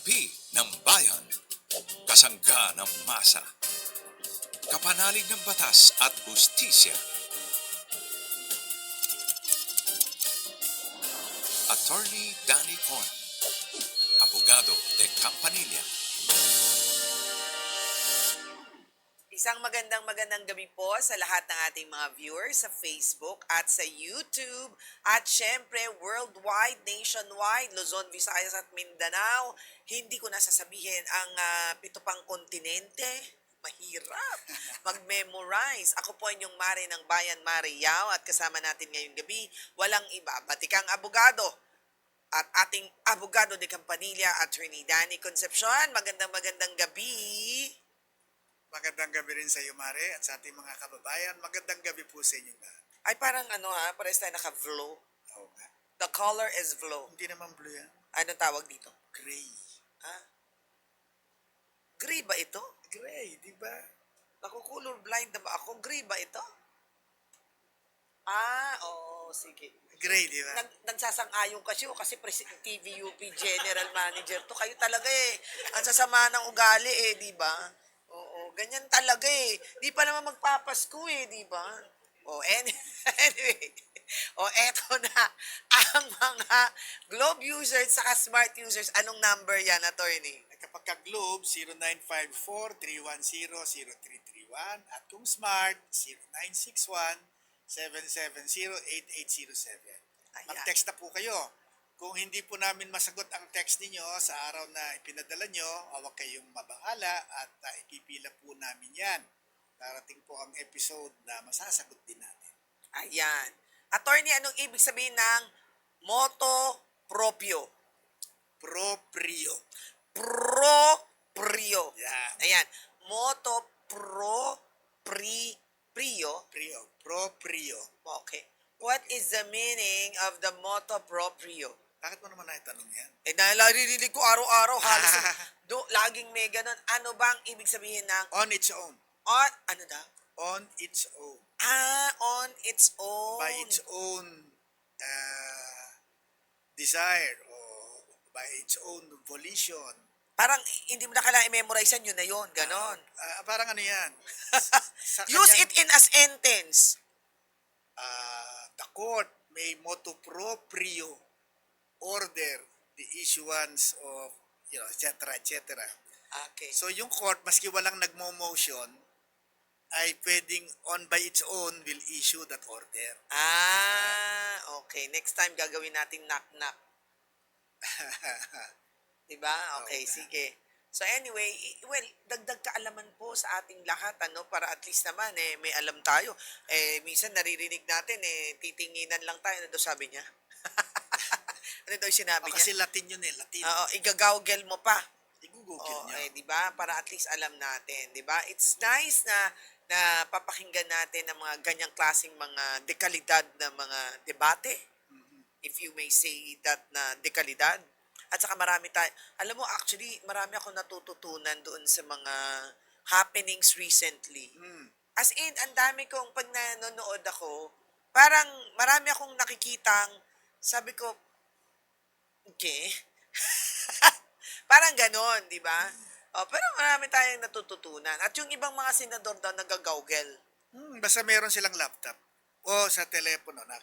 Kampi ng bayan, kasangga ng masa, kapanalig ng batas at hustisya. Attorney Danny Con, abogado de Campanilla. Isang magandang gabi po sa lahat ng ating mga viewers sa Facebook at sa YouTube at syempre worldwide, nationwide, Luzon, Visayas at Mindanao. Hindi ko na sasabihin ang 7 pang kontinente. Mahirap mag-memorize. Ako po inyong Mare ng Bayan, Mare Yao, at kasama natin ngayong gabi, walang iba, batikang abogado at ating abogado de Campanilla, Attorney Danny Concepcion. Magandang gabi. Magandang gabi rin sa iyo, Mare, at sa ating mga kababayan. Magandang gabi po sa inyo lahat. Ay, parang pares tayo naka-flow. Oo nga. The color is flow. Hindi naman blue yan. Anong tawag dito? Gray. Ha? Gray ba ito? Gray, di ba? Naku-color blind na ba ako? Gray ba ito? Oo, sige. Gray, di ba? Nagsasang-ayon kasi TVUP General Manager to. Kayo talaga ang sasama ng ugali di ba? Oo, ganyan talaga Di pa naman magpapasko di ba? Anyway. Eto na ang mga Globe users saka Smart users. Anong number yan, attorney? Kapag ka-Globe, 0954-310-0331 at kung Smart, 0961-770-8807. Mag-text na po kayo. Kung hindi po namin masagot ang text ninyo sa araw na ipinadala nyo, huwag kayong mabahala at ipipila po namin yan. Darating po ang episode na masasagot din natin. Ayan. Attorney, anong ibig sabihin ng moto proprio? Proprio. Proprio. Yan. Ayan. Moto proprio. Proprio. Okay. What is the meaning of the moto proprio? Bakit mo naman naitanong yan? Naririnig ko araw-araw halos laging may ganun. Ano bang ibig sabihin ng On its own. ano daw? On its own. On its own. By its own desire or by its own volition. Parang hindi mo na kailangan i-memorize yun na yun. Ganon. Parang ano yan? Use it in a sentence. The court may motu proprio order the issuance of, etc., etc. Okay. So, yung court, maski walang nagmo-motion, ay pwedeng on by its own will issue that order. Okay. Next time, gagawin natin knock-knock. Diba? Okay, sige. So anyway, well, dagdag kaalaman po sa ating lahat, para at least naman, may alam tayo. Minsan naririnig natin, titinginan lang tayo. Ano daw sabi niya? Ano daw sinabi niya? Kasi Latin yun Latin. Oo, igagawgel mo pa. I-google niyo. Di ba? Para at least alam natin, di ba? It's nice na papakinggan natin ang mga ganyang klaseng mga dekalidad na mga debate. If you may say that na dekalidad. At saka marami tayo. Alam mo, actually, marami akong natututunan doon sa mga happenings recently. As in, ang dami kong, pag nanonood ako, parang marami akong nakikitang, sabi ko, okay. Parang ganon, di ba? Pero marami tayong natututunan. At yung ibang mga senador daw nagagawgel. Basta meron silang laptop o sa telepono na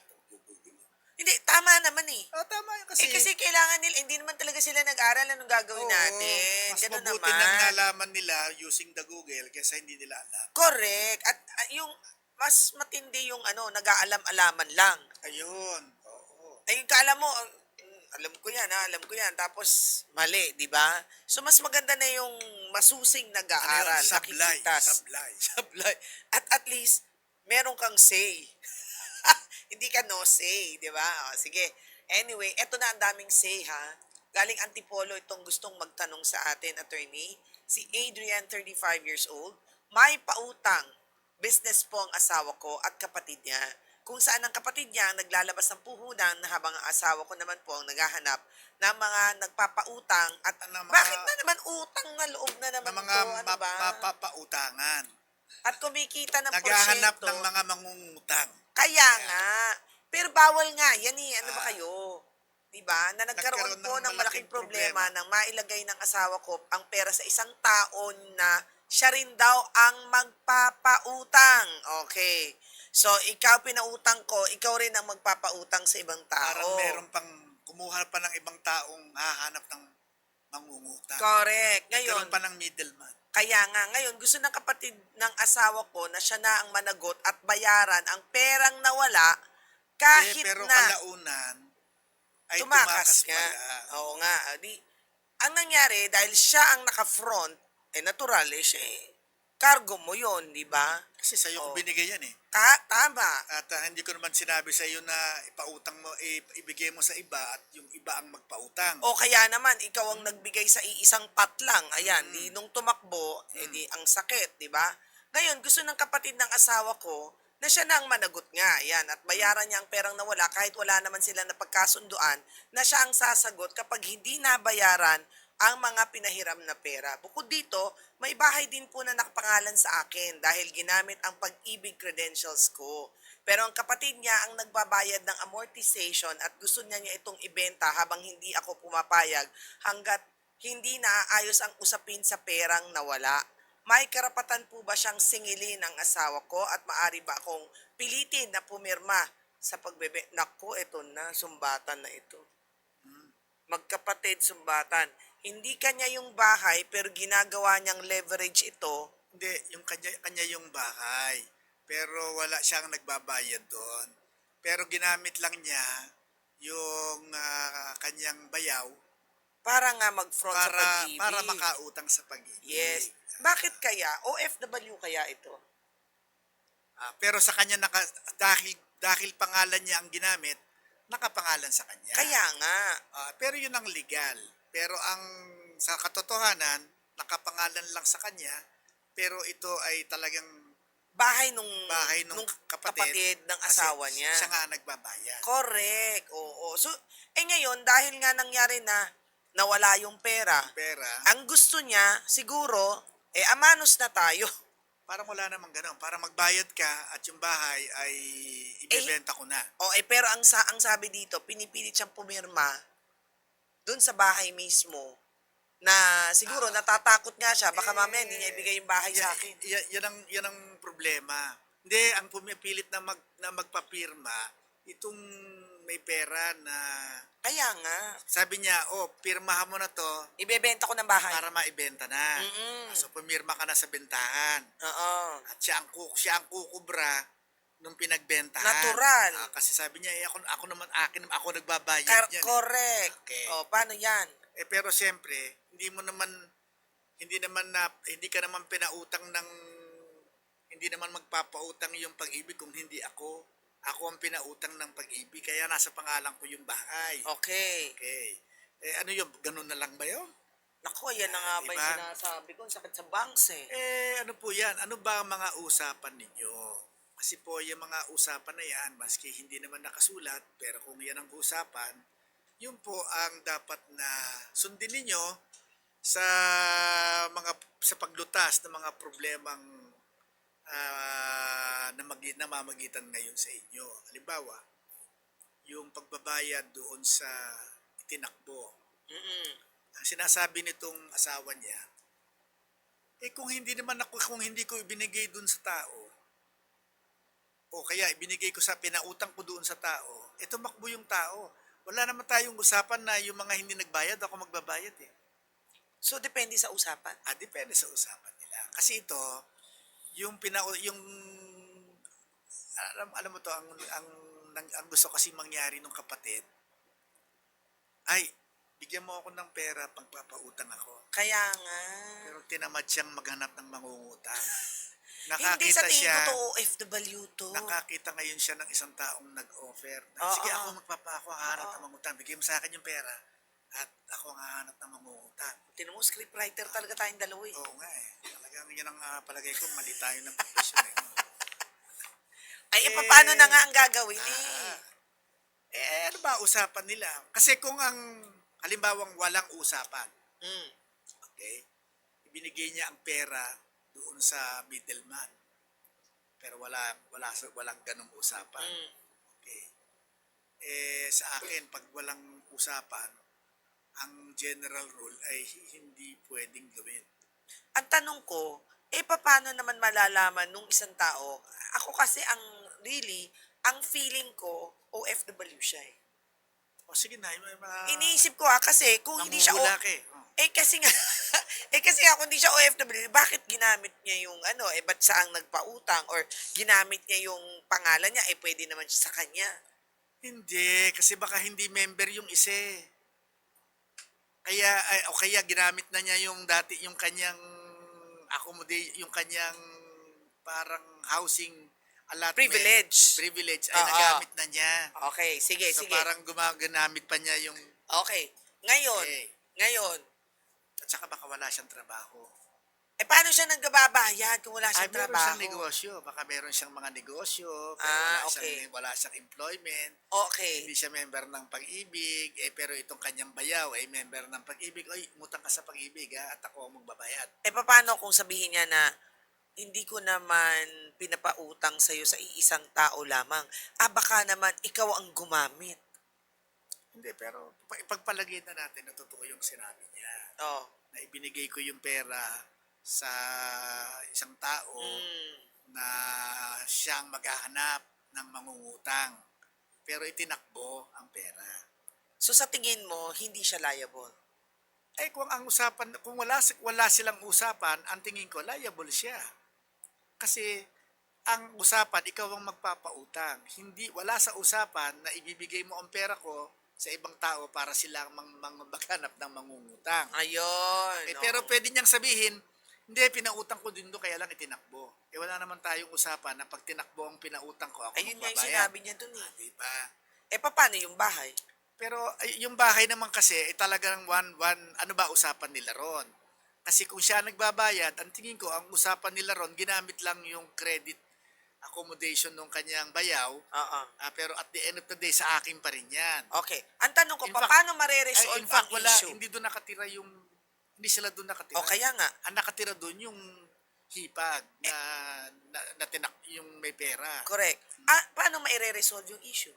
Hindi, tama naman tama yun kasi. kasi kailangan nila, hindi naman talaga sila nag-aral anong gagawin natin. Mas Ganun mabuti naman. nang nalaman nila using the Google kaysa hindi nila alam. Correct. At yung mas matindi yung nag-aalam-alaman lang. Ayun. Oo. Ay, kala mo, alam ko yan. Tapos, mali, di ba? So, mas maganda na yung masusing nag-aaral. Sablay. At least, meron kang say. Hindi ka no say, di ba? Sige. Anyway, eto na ang daming say, ha? Galing Antipolo itong gustong magtanong sa atin, attorney. Si Adrian, 35 years old. May pautang. Business po ang asawa ko at kapatid niya. Kung saan ang kapatid niya naglalabas ng puhunan habang ang asawa ko naman po ang naghahanap ng mga nagpapautang at bakit na naman utang na loob na naman ng mga ito? mapapautangan. At kumikita ng Naghahanap porsyento. ng mga mangungutang. Kaya nga. Pero bawal nga. Yan Ano ba kayo? di ba? Na nagkaroon Nagkaroon po ng ng malaking malaking problema problema. nang mailagay ng asawa ko ang pera sa isang tao na siya rin daw ang magpapautang. Okay. So, ikaw pinautang ko, ikaw rin ang magpapautang sa ibang Parang tao. meron pang kumuha pa ng ibang taong hahanap ng mangungutang. Correct. Ngayon, Nagkaroon pa ng middleman. kaya nga, ngayon gusto ng kapatid ng asawa ko na siya na ang managot at bayaran ang perang nawala kahit Pero na kalaunan ay tumakas tumakas nga. pala. Oo nga. Ang nangyari, dahil siya ang naka-front, natural siya cargo mo yon, di ba? Kasi sa'yo ko Oh. binigay yan eh. Tama. At hindi ko naman sinabi sa iyo na ipautang mo, ibigay mo sa iba at yung iba ang magpautang. O kaya naman, ikaw ang nagbigay sa iisang pat lang. Ayan, di nung tumakbo, di ang sakit, di ba? Ngayon, gusto ng kapatid ng asawa ko na siya na ang managot nga. Ayan, at bayaran niya ang perang nawala kahit wala naman sila na pagkasunduan na siya ang sasagot kapag hindi nabayaran ang mga pinahiram na pera. Bukod dito, may bahay din po na nakapangalan sa akin dahil ginamit ang pag-ibig credentials ko. Pero ang kapatid niya ang nagbabayad ng amortization at gusto niya itong ibenta habang hindi ako pumapayag hanggat hindi naaayos ang usapin sa perang nawala. May karapatan po ba siyang singilin ng asawa ko at maari ba akong pilitin na pumirma sa pagbebe? Naku, ito na, sumbatan na ito. Magkapatid, sumbatan. Hindi kanya yung bahay pero ginagawa niyang leverage ito. Hindi, yung kanya yung bahay. Pero wala siyang nagbabayad doon. Pero ginamit lang niya yung kanyang bayaw Para nga mag-front sa pag-ibig. para makautang sa pag-ibig. Yes. Bakit kaya? OFW kaya ito? Pero sa kanya dahil pangalan niya ang ginamit, nakapangalan sa kanya. Kaya nga. Pero yun ang legal. Pero ang sa katotohanan, nakapangalan lang sa kanya, pero ito ay talagang Bahay nung kapatid ng kasi asawa niya. Siya nga nagbabayad. Correct. Oo. So, ngayon, dahil nga nangyari na nawala yung pera, Pera, ang gusto niya, siguro, amanos na tayo. parang wala namang gano'n. Para magbayad ka at yung bahay ay ibebenta ko na. Pero ang sabi dito, pinipilit siyang pumirma dun sa bahay mismo na siguro natatakot nga siya. Baka mamaya hindi niya ibigay yung bahay sa akin. Yan ang problema. Hindi, ang pumipilit na magpapirma, itong may pera na Kaya nga. sabi niya, pirmahan mo na to Ibebenta ko ng bahay. para maibenta na. Mm-mm. So pumirma ka na sa bentahan. Oo. At siya ang kukubra nung pinagbentahan. Natural. Kasi sabi niya, ako naman ako nagbabayad niyan. Correct. Okay. Paano yan? Pero siyempre, hindi ka naman pinautang hindi naman magpapautang yung pag-ibig kung hindi ako. Ako ang pinautang ng pag-ibig, kaya nasa pangalan ko yung bahay. Okay. Okay. Ano yun? Ganun na lang ba yun? Naku, yan na nga ba yung Diba? sinasabi ko? Ang sakit sa banks Ano po yan? Ano ba ang mga usapan ninyo? Kasi po yung mga usapan na yan, maski hindi naman nakasulat, pero kung yan ang usapan, yun po ang dapat na sundin ninyo sa paglutas ng mga problemang namamagitan ngayon sa inyo. Halimbawa, yung pagbabayad doon sa itinakbo. Mm-mm. Ang sinasabi nitong asawa niya, kung hindi ko ibinigay doon sa tao, o kaya ibinigay ko pinautang ko doon sa tao, tumakbo yung tao. Wala naman tayong usapan na yung mga hindi nagbayad, ako magbabayad eh. So, depende sa usapan. Depende sa usapan nila. Kasi ito, alam mo to, ang gusto kasi mangyari nung kapatid, ay, bigyan mo ako ng pera, pagpapautang ako. Kaya nga. Pero tinamad siyang maghanap ng mangungutang. Hindi sa tingin ko to OFW to. Nakakita ngayon siya ng isang taong nag-offer. Oo. Sige, ako hahanap ng mangungutang. Bigyan mo sa akin yung pera. At ako ang hahanap ng mangungutang. Tinan mo, scriptwriter talaga tayong dalawa eh. Oo nga eh. Talagang yan ang palagay ko, mali tayo ng profesyon eh. Paano na nga ang gagawin Ano ba usapan nila? Kasi kung halimbawang walang usapan, okay, ibinigay niya ang pera doon sa middleman. Pero walang ganong usapan. Okay. Sa akin, pag walang usapan, ang general rule ay hindi pwedeng gawin. Ang tanong ko, papaano naman malalaman nung isang tao? Ako kasi ang feeling ko, OFW siya eh. O sige na, Iniisip ko kasi kung hindi siya manghuhula ka eh. Oh. kasi nga kasi nga kung hindi siya OFW, bakit ginamit niya yung ba't saang nagpautang or ginamit niya yung pangalan niya, pwede naman siya sa kanya. Hindi, kasi baka hindi member yung isa eh. Kaya ginamit na niya yung dati yung kanyang yung kanyang parang housing allotment. Privilege ay Oo. nagamit na niya. Okay, sige, So sige. parang gumagamit pa niya yung Okay. Ngayon, eh, ngayon, at saka baka wala siyang trabaho. paano siya nagbabayad kung wala Ay, siyang meron trabaho? siyang negosyo. Baka meron siyang mga negosyo, pero Okay. wala siyang employment. Okay. Hindi siya member ng Pag-ibig, pero itong kanyang bayaw ay member ng Pag-ibig. Oy, umutang ka sa Pag-ibig at ako ang magbabayad. Paano kung sabihin niya na hindi ko naman pinapautang sa'yo sa iisang tao lamang. Baka naman ikaw ang gumamit. Hindi, pero ipagpalagay na natin na totoo yung sinabi niya. Oh. Na ibinigay ko yung pera sa isang tao Mm. na siyang maghahanap ng mangungutang. Pero itinakbo ang pera. So sa tingin mo, hindi siya liable? Kung wala silang usapan, ang tingin ko liable siya. Kasi ang usapan, ikaw ang magpapautang. Wala sa usapan na ibibigay mo ang pera ko sa ibang tao para sila maghanap ng mangungutang. Ayun. Pero pwede niyang sabihin, hindi, pinautang ko din doon, kaya lang itinakbo. Wala naman tayong usapan na pag tinakbo ang pinautang ko, ako Ayun nga yung magbabayad. sinabi niya dun eh. Diba? Paano yung bahay? Pero yung bahay naman kasi, talagang ano ba usapan nila ron? Kasi kung siya nagbabayad, ang tingin ko, ang usapan nila ron, ginamit lang yung credit accommodation ng kanyang bayaw, Oo. pero at the end of the day, sa akin pa rin yan. Okay. Ang tanong ko, In fact- paano mareresolve In fact, ang issue? hindi sila doon nakatira. O kaya nga, Ang nakatira doon yung hipag yung may pera. correct. Paano maire-resolve yung issue?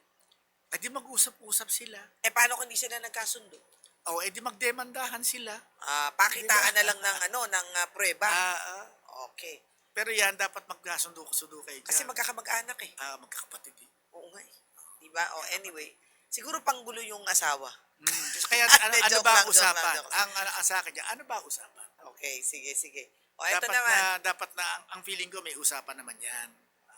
Di mag-usap-usap sila. Paano kung hindi sila nagkasundo? Di magdemandahan sila. Pakitaan na lang ng prueba. Okay. Pero yan, dapat magkasundo kayo dyan. Kasi magkakamag-anak eh. Magkakapatid eh. Oo nga eh. Diba? Anyway, siguro panggulo yung asawa. Kaya ano Joke ba lang, ang usapan? joke Ang sa akin dyan, ano ba ang usapan? Okay, sige. Eto Dapat naman. dapat na, ang feeling ko may usapan naman yan.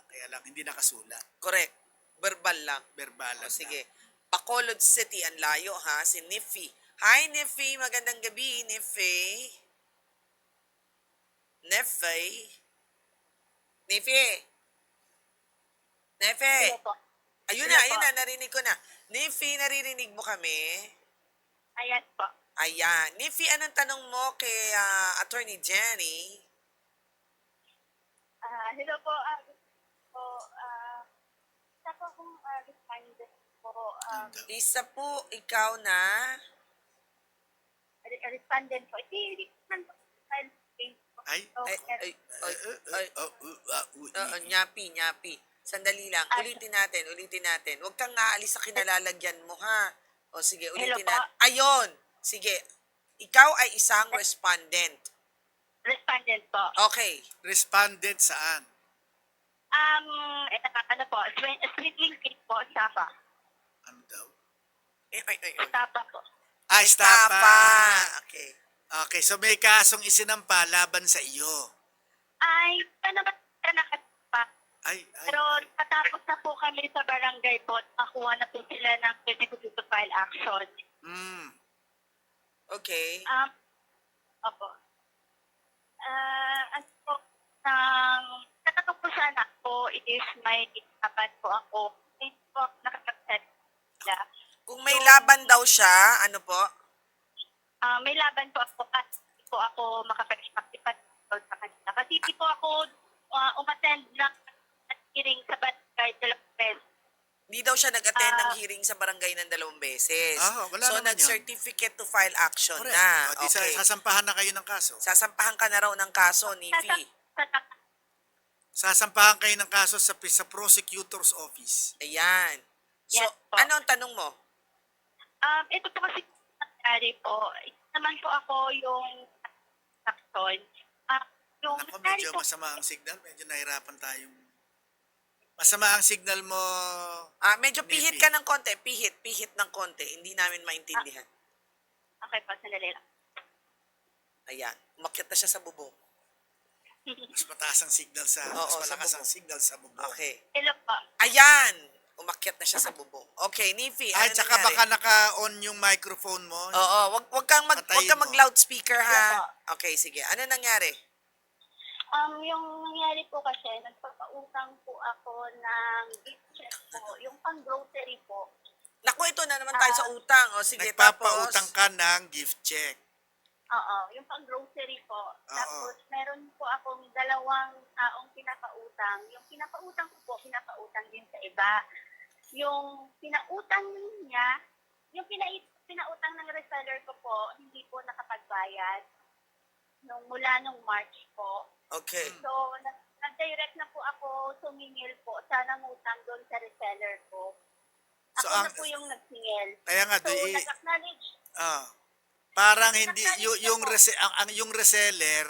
Kaya lang, hindi nakasulat. Correct. Verbal lang. Verbalan. Sige. Bacolod City, ang layo ha, si Niffy. Hi Niffy, magandang gabi Niffy. Niffy. Hello po. Ayun Hello na, po. narinig ko na. Niffy, naririnig mo kami? Ayan po. Ayan. Niffy, anong tanong mo kay Attorney Jenny? Hello po. Isa po akong respondent po. Isa po, ikaw na. Respondent po. Nyapi. Sandali lang. Ulitin natin. Huwag kang aalis sa kinalalagyan mo, ha? O sige, Hello ulitin po. natin. Ayun! Sige. Ikaw ay isang respondent. Respondent po. Okay. Respondent saan? Ano po, Sweetling Cake po, Sapa. Ano daw? Sapa po. Estapa. Okay. Okay, so may kasong isinampa laban sa iyo. Ano ba nakatipa? Pero patapos na po kami sa barangay po, nakuha na po sila ng pwede to file action. Okay. Opo. Ano po, natatok po sa anak ko, it is may itapan po ako. Hindi po ako nakapagset sila. Kung may laban daw siya, ano po? May laban po ako kasi hindi po ako makapag-ipakipan sa kanila. Kasi hindi po ako umattend ng hearing sa barangay dalawang beses. Hindi daw siya nag-attend ng hearing sa barangay ng 2 beses. Wala So, naman yun. nag-certificate to file action Correct. na. Di Okay. sasampahan na kayo ng kaso. Sasampahan ka na raw ng kaso, Niffy. Sasampahan kayo ng kaso sa prosecutor's office. Ayan. So, Yes po. ano ang tanong mo? Ito po kasi nangyari po. Ito naman po ako yung sakson. Yung Ako, nangyari medyo po, masama ang signal. Medyo nahirapan tayong... Masama ang signal mo. Medyo pihit Nipi. ka ng konti. Pihit ng konti. Hindi namin maintindihan. okay po, sandali lang. Ayan. Umakyat na siya sa bubong. Mas mataas ang signal sa... Oo, mas sa malakas bubong. ang signal sa bubong. Okay. Hello po. Ayan! Umakyat na siya sa bubong. Okay, Nifi, ano Ay, tsaka nangyari? baka naka-on yung microphone mo. Oo, wag kang Patayin mo. mag-loudspeaker Opo. ha. Okay, sige. Ano nangyari? Yung nangyari po kasi, nagpapautang po ako ng gift check po, yung pang-grocery po. Naku, ito na naman tayo sa utang. O sige, Nagpapautang tapos. ka ng gift check. Oo, yung pang-grocery po. Tapos meron po akong dalawang taong pinapautang. Yung pinapautang ko po, pinapautang din sa iba. Yung pinautang niya, yung pinautang ng reseller ko po, hindi po nakapagbayad mula nung March po. Okay. So, nag-direct na po ako sumingil po sa nangutang doon sa reseller ko. So, Ako na po yung nagsingil. Kaya nga, So, nag-acknowledge. parang hindi Nag-acknowledge yung na po. yung reseller,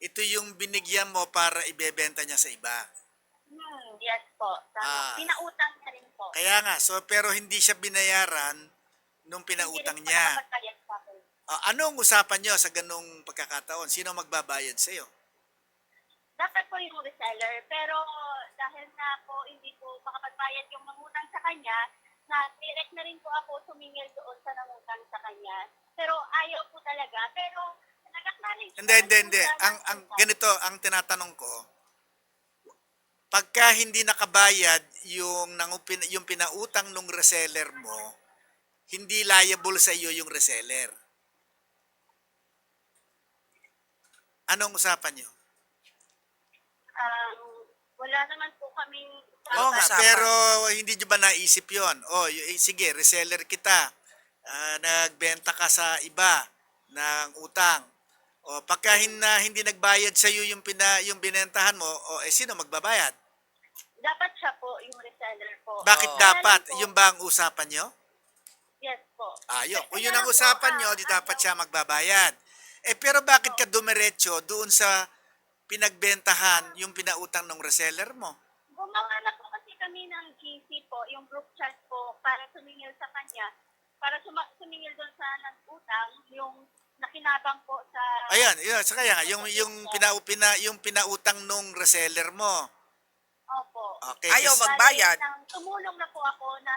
ito yung binigyan mo para ibebenta niya sa iba. Yes po. Tama. Pinautang niya rin po. Kaya nga, so pero hindi siya binayaran nung pinautang Hindi rin po niya. nakapagbayad sa akin. Anong usapan niyo sa ganung pagkakataon? Sino magbabayad sa iyo? Dapat po yung reseller. Pero dahil na po hindi po makapagbayad yung mangutang sa kanya, na direct na rin po ako sumingil doon sa nangutang sa kanya. Pero ayaw po talaga. Pero nag-acknowledge. Hindi. Ang ganito ang tinatanong ko. Pagka hindi nakabayad yung pinautang ng reseller mo, hindi liable sa iyo yung reseller. Anong usapan niyo? Wala naman po kaming Oo nga, nga, pero hindi nyo ba naisip yon? Sige, reseller kita. Nagbenta ka sa iba ng utang. Pagka hindi nagbayad sa iyo yung binentahan mo, sino magbabayad? Dapat siya po yung reseller po. Bakit Oo. dapat? Kaya lang po, Yung ba ang usapan nyo? Yes po. Yun. Kung Kaya yun ang lang po, usapan nyo, di dapat ayaw. siya magbabayad. Pero bakit ka dumiretso doon sa pinagbentahan yung pinautang ng reseller mo? Gumawa na po kasi kami ng GC po, yung group chat po, para sumingil sa kanya, para sumingil doon sa nag-utang, yung nakinabang po sa... Ayan, so kaya nga, yung pinautang nung reseller mo. Opo. Okay. Ayaw kasi- magbayad. Tumulong na po ako na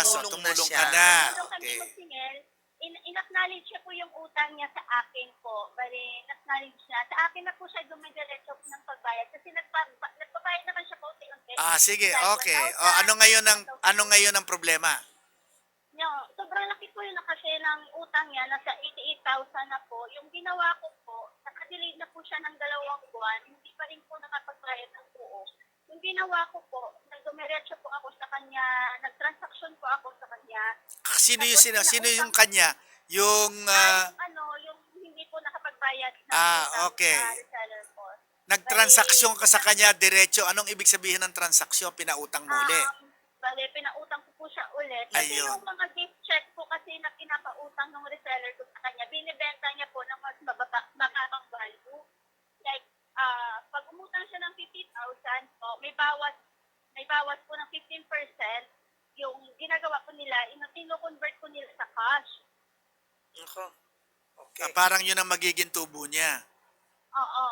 so Tumulong na tumulong siya. ka na. Tumulong kami Okay. magsingil. In-acknowledge niya po yung utang niya sa akin po. Bali, in-acknowledge niya. Sa akin na po siya dumidiretso ng pagbayad kasi nagbabayad naman siya po unti-unti. Sige, Like okay. 1,000, Ano ngayon ang problema? Sobrang laki po yun na kasi ng utang niya, nasa 88,000 na po. Yung ginawa ko po, nakadelayed na po siya ng 2 buwan, hindi pa rin po nakapagbayad ng buo. Yung ginawa ko po, nagdumiretso po ako sa kanya, nag-transaction po ako sa kanya. Sino yung kanya? Yung Yung hindi po nakapagbayad ng okay. sa reseller po. nagtransaksyon ka sa kanya diretso. Anong ibig sabihin ng transaksyon? Pinautang mo uli. Bale, pinautang ko po siya ulit. Kasi Ayun. yung mga gift check po kasi na pinapautang ng reseller ko sa kanya, binibenta niya po ng mas mababang value. Like, pag umutang siya ng 50,000 po, may bawas po ng 15%. Yung ginagawa ko nila, ino-convert ko nila sa cash. Ako. Okay. Parang yun ang magiging tubo niya. Oo.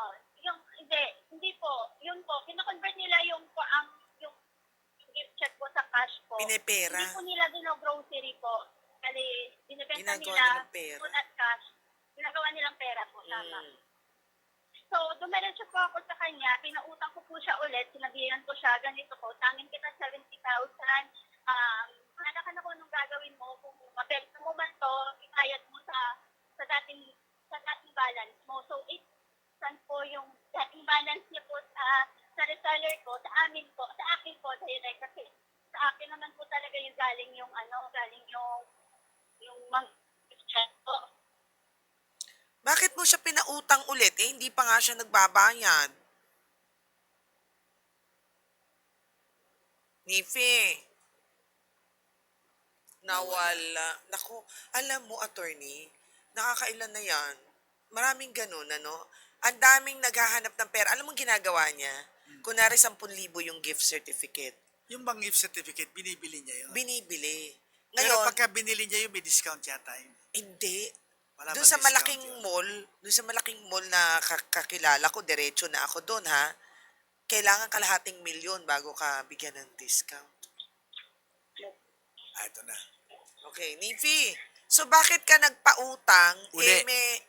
Hindi po. Yun po, kino-convert nila yung gift check po sa cash po. Pinepera. Hindi po nila gino-grocery po. Kasi binibenta Ginagawa nila nilang pera. food at cash. Ginagawa nilang pera po. Tama. Mm. So, dumiretso po ako sa kanya. Pinautang ko po siya ulit. Sinabihan ko siya, ganito po, tangin kita 70,000. Hanakan ako nung gagawin mo. Kung mabenta mo man to, ibayad mo sa dating balance mo. So, 8,000 po yung dating balance niya po sa reseller ko, sa akin po, direct. Kasi sa akin naman po talaga yung galing yung check po. Bakit mo siya pinautang ulit? Hindi pa nga siya nagbabayad. Nifi. nawala. Naku, alam mo, attorney, nakakailan na yan. Maraming ganun, ano? Ang daming naghahanap ng pera. Alam mo ginagawa niya? Kunwari 10,000 yung gift certificate. Yung bang gift certificate, binibili niya yun. Binibili. Pero Ngayon, pagka binili niya yun, may discount yata yun. hindi. Wala Doon bang sa discount malaking yun? mall, doon sa malaking mall na kakilala ko, diretso na ako doon, ha? Kailangan kalahating milyon bago ka bigyan ng discount. Ito na. Okay, Nifi. So bakit ka nagpautang? Uli.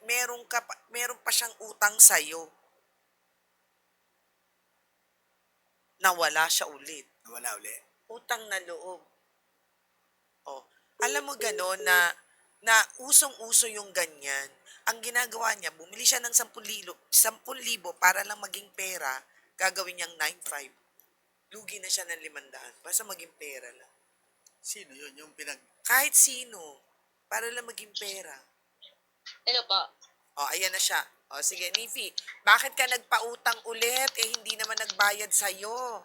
Meron pa siyang utang sa nawala siya ulit. Wala uli. Utang na loob. Oh, alam mo gano'n na usong-uso yung ganyan. Ang ginagawa niya, bumili siya ng 10,000 para lang maging pera, gagawin niyang 9,500. Lugi na siya ng 500 basta maging pera lang. Sino yun? Yung Kahit sino, para lang maging pera. Hello po. O, ayan na siya. O, sige, Nifi, bakit ka nagpautang ulit? Hindi naman nagbayad sa'yo.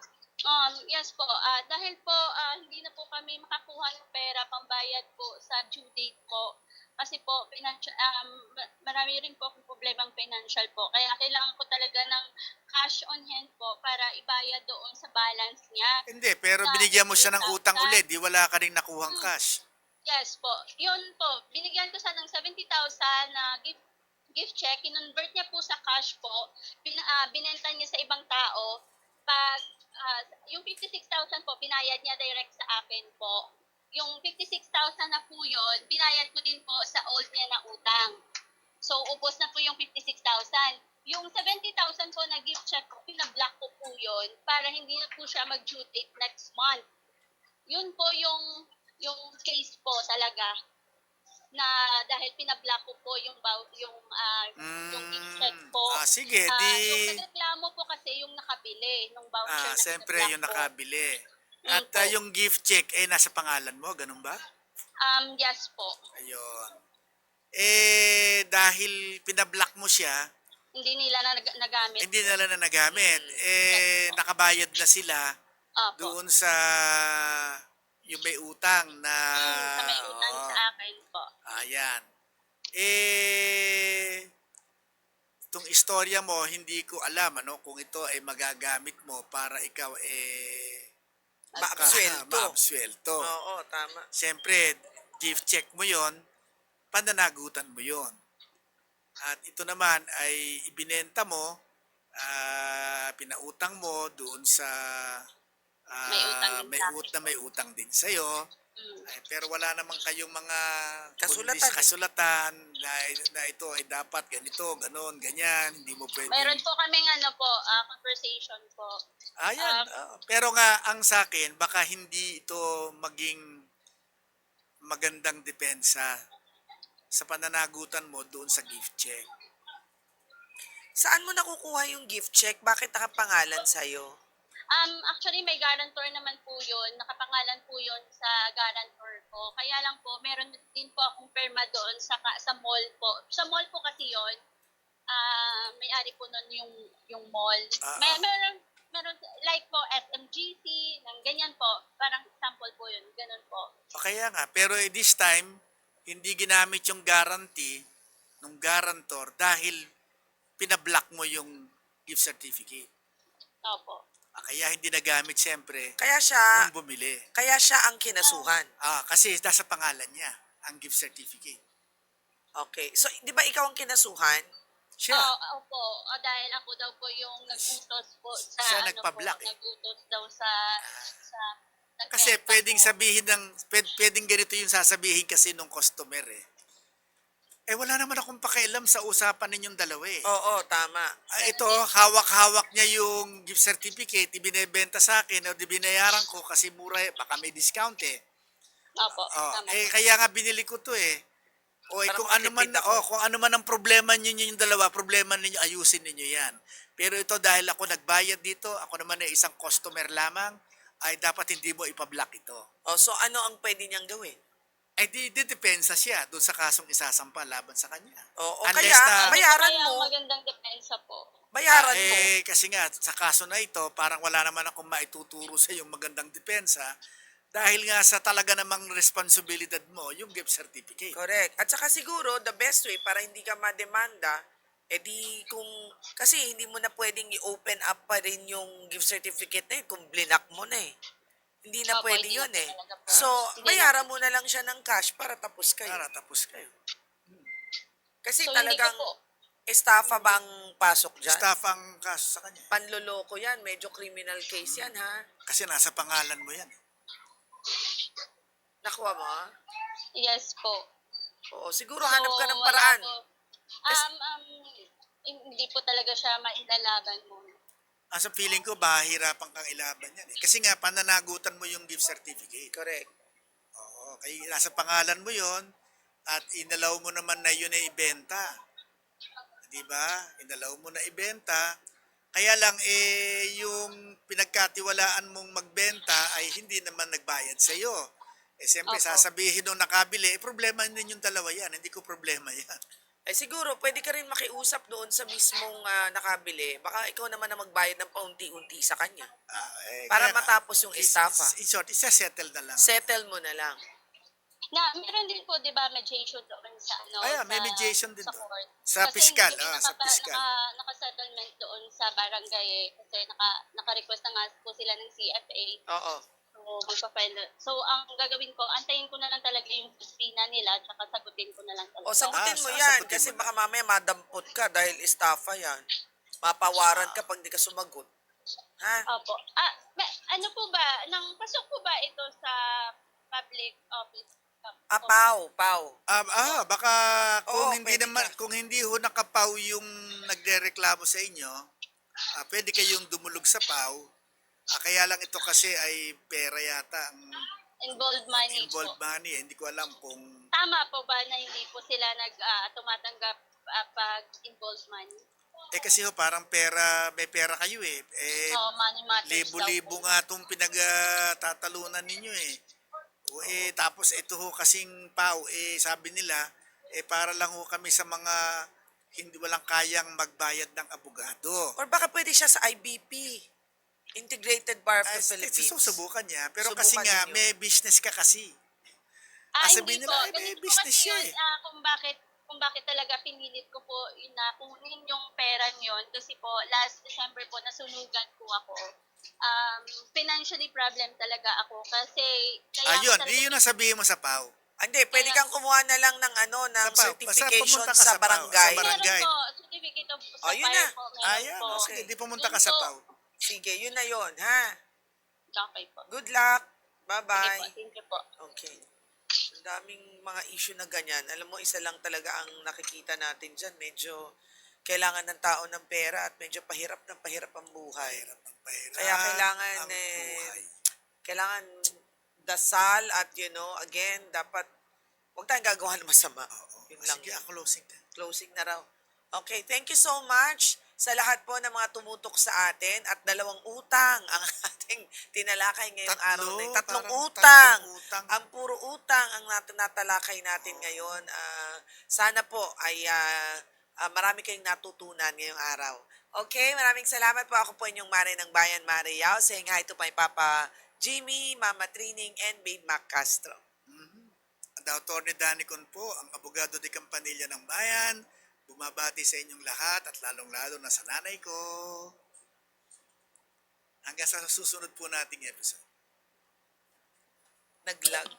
Yes po. Dahil po hindi na po kami makakuha ng pera pambayad po sa due date po. Kasi po marami rin po akong problemang financial po. Kaya kailangan ko talaga ng cash on hand po para ibayad doon sa balance niya. Hindi, pero binigyan mo siya ng utang ulit. Di wala ka rin nakuhang cash. Yes po. Yun po. Binigyan ko siya ng 70,000 na gift check. Kinonvert niya po sa cash po. Binenta niya sa ibang tao. Pag yung 56,000 po, binayad niya direct sa akin po. Yung 56,000 na po yun, binayad ko din po sa old niya na utang. So, ubos na po yung 56,000. Yung 70,000 po na gift check ko, pinablock ko po yun para hindi na po siya mag-due date next month. Yun po yung case po talaga na dahil pinablock ko po yung gift check po. Sige, Yung nagreklamo po kasi yung nakabili nung voucher na siyempre pinablock yung ko. nakabili. At po. yung gift check, nasa pangalan mo, ganun ba? Yes po. Ayun. Dahil pinablock mo siya, Hindi nila nagamit. hindi nila na nagamit. Nakabayad na sila Opo. doon sa yung may utang na... Sa may utang sa akin po. Ayan. Itong istorya mo, hindi ko alam kung ito ay magagamit mo para ikaw Maabsuelto. maabsuelto. Oo, tama. Siyempre, gift check mo yon, pananagutan mo yon. At ito naman ay ibinenta mo, pinautang mo doon sa may utang din sa'yo. Pero wala naman kayong mga kasulatan na ito ay dapat ganito, ganon, ganyan, hindi mo pwede. Meron po kaming conversation po. Ayan. Pero nga, ang sa akin, baka hindi ito maging magandang depensa sa pananagutan mo doon sa gift check. Saan mo nakukuha yung gift check? Bakit nakapangalan sa'yo? Actually, may guarantor naman po yun. Nakapangalan po yun sa guarantor ko. Kaya lang po, meron din po akong perma doon sa mall po. Sa mall po kasi yun, may-ari po nun yung mall. Meron like po SMGC, ng ganyan po. Parang sample po yun. Ganun po. Kaya nga, pero this time, hindi ginamit yung guarantee ng guarantor dahil pinablock mo yung gift certificate. Opo. Kaya hindi nagamit siyempre Kaya siya, nung bumili. kaya siya ang kinasuhan. Kasi nasa pangalan niya ang gift certificate. Okay. So, di ba ikaw ang kinasuhan? Siya. Opo. Dahil ako daw po yung nag-utos po sa Siya nagpa-block nag-utos daw sa Kasi nagbenta pwedeng po. sabihin pwedeng ganito yung sasabihin kasi nung customer wala naman akong pakialam sa usapan ninyong dalawa Oo, tama. Ito, hawak-hawak niya yung gift certificate, ibinebenta sa akin, o binayaran ko kasi mura, baka may discount Opo. Tama. Kaya nga binili ko to Parang kung ano man, matipid ako. kung ano man ang problema niyo yung dalawa, problema ninyo, ayusin ninyo yan. Pero ito dahil ako nagbayad dito, ako naman ay isang customer lamang, ay dapat hindi mo ipablock ito. So ano ang pwede niyang gawin? Di depensa siya doon sa kasong isasampa laban sa kanya. Oo, Unless kaya bayaran Kaya mo. magandang depensa po. Bayaran mo. Kasi nga, sa kaso na ito, parang wala naman akong maituturo sa yung magandang depensa dahil nga sa talaga namang responsibilidad mo, yung gift certificate. Correct. At saka siguro, the best way para hindi ka mademanda, kasi hindi mo na pwedeng i-open up pa rin yung gift certificate na yun kung blinak mo na eh. Hindi na Opo, pwede hindi yun na eh. talaga po. So, Hindi bayaran na. mo na lang siya ng cash para tapos kayo. Para tapos kayo. Kasi So, hindi ko talagang po. estafa bang pasok dyan? Staff ang kaso sa kanya. Panloloko yan. Medyo criminal case yan ha. Kasi nasa pangalan mo yan. Nakuha mo ha? Yes po. Oo, siguro hanap ka ng wala paraan. po. Hindi po talaga siya mailalaban mo. Sa feeling ko, bahirapan kang ilaban yan. Kasi nga, pananagutan mo yung gift certificate. Correct. Oo, kaya nasa pangalan mo yon at inalaw mo naman na yun ay ibenta. Di ba? Inalaw mo na ibenta. Kaya lang, yung pinagkatiwalaan mong magbenta ay hindi naman nagbayad sa iyo. Siyempre, Opo. sasabihin nung nakabili, problema ninyong dalawa yan. Hindi ko problema yan. Siguro, pwede ka rin makiusap doon sa mismong nakabili. Baka ikaw naman na magbayad ng paunti-unti sa kanya. Para Kaya nga, matapos yung estafa. In short, isa-settle na lang. Settle mo na lang. Meron din po, di ba, mediation doon sa May sa- mediation din sa doon. court. Sa Kasi piskal, hindi sa piskal. naka-settlement doon sa barangay kasi naka-request na nga po sila ng CFA. Oo. So, magpa-file. So, ang gagawin ko, antayin ko na lang talaga yung suspina nila at saka sagutin ko na lang talaga. O, sagutin mo yan. sagutin Kasi mo baka mamaya madampot ka dahil estafa yan. Mapawaran ka pag di ka sumagot. Ha? Opo. Ano po ba, pasok po ba ito sa public office? Pau. Baka Oo, kung hindi pwede naman ka. kung hindi ho nakapaw yung nagrereklamo sa inyo, pwede kayong dumulog sa PAW. Kaya lang ito kasi ay pera yata ang Involved money involved po. money. Hindi ko alam kung Tama po ba na hindi po sila tumatanggap pag involved money? kasi ho parang may pera kayo eh. Money matters Libo-libo daw po. nga itong pinagtatalunan ninyo eh. Tapos ito ho kasing PAW, sabi nila, para lang ho kami sa mga walang kayang magbayad ng abogado. Or baka pwede siya sa IBP. Integrated Bar of the Philippines. Susubukan niya. Pero Subukan kasi nga, ninyo. may business ka kasi. Hindi Sabihin po. nila, may Ganito po business kasi siya yun, eh. kung bakit talaga pinilit ko po na kunin yung pera yon kasi po last December po nasunugan po ako. Financially problem talaga ako kasi kaya Ayun, talaga- yun ang sabihin mo sa PAW. Hindi, pwede kang kumuha na lang ng ng Sa certification pumunta ka sa sa PAW, barangay. sa barangay. Meron po, certificate of Ayun supplier na. po. Meron Ayan, po. sige, di pumunta ka Yun sa po. PAW. Sige, yun na yun, ha? Okay po. Good luck. Sige po, Bye-bye. thank you po. Okay. Ang daming mga issue na ganyan. Alam mo, isa lang talaga ang nakikita natin dyan. Medyo kailangan ng tao ng pera at medyo pahirap ang buhay. Pahirap Kaya kailangan, ang buhay. kailangan dasal at again, dapat huwag tayong gagawa ng masama. Yun lang Sige, yun. closing na. Closing na raw. Okay, thank you so much sa lahat po ng mga tumutok sa atin at 2 utang ang ating tinalakay ngayong araw na yun. Tatlong parang utang. tatlong utang. Ang puro utang ang natalakay natin ngayon. Sana po ay marami kayong natutunan ngayong araw. Okay, maraming salamat po. Ako po inyong Mare ng Bayan, Mare Yao. Saying hi to my Papa Jimmy, Mama Trining, and Babe Mac Castro. Ang Atty. Danny Con po, ang abogado de Campanilla ng Bayan. Bumabati sa inyong lahat at lalong-lalo na sa nanay ko. Hanggang sa susunod po nating episode. Naglag.